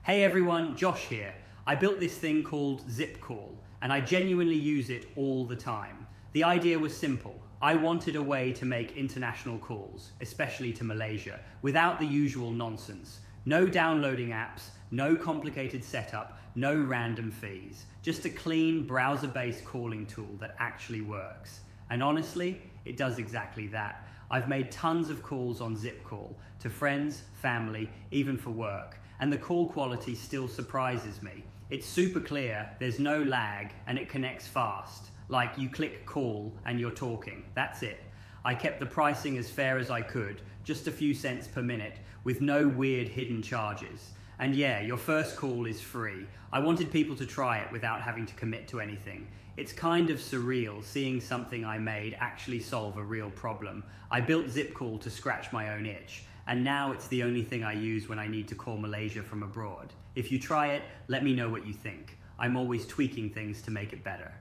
Hey everyone, Josh here. I built this thing called ZippCall, and I genuinely use it all the time. The idea was simple. I wanted a way to make international calls, especially to Malaysia, without the usual nonsense. No downloading apps, no complicated setup, no random fees. Just a clean, browser-based calling tool that actually works. And honestly, it does exactly that. I've made tons of calls on ZippCall, to friends, family, even for work. And the call quality still surprises me. It's super clear, there's no lag, and it connects fast. Like you click call and you're talking, that's it. I kept the pricing as fair as I could, just a few cents per minute, with no weird hidden charges. And yeah, your first call is free. I wanted people to try it without having to commit to anything. It's kind of surreal seeing something I made actually solve a real problem. I built ZippCall to scratch my own itch, and now it's the only thing I use when I need to call Malaysia from abroad. If you try it, let me know what you think. I'm always tweaking things to make it better.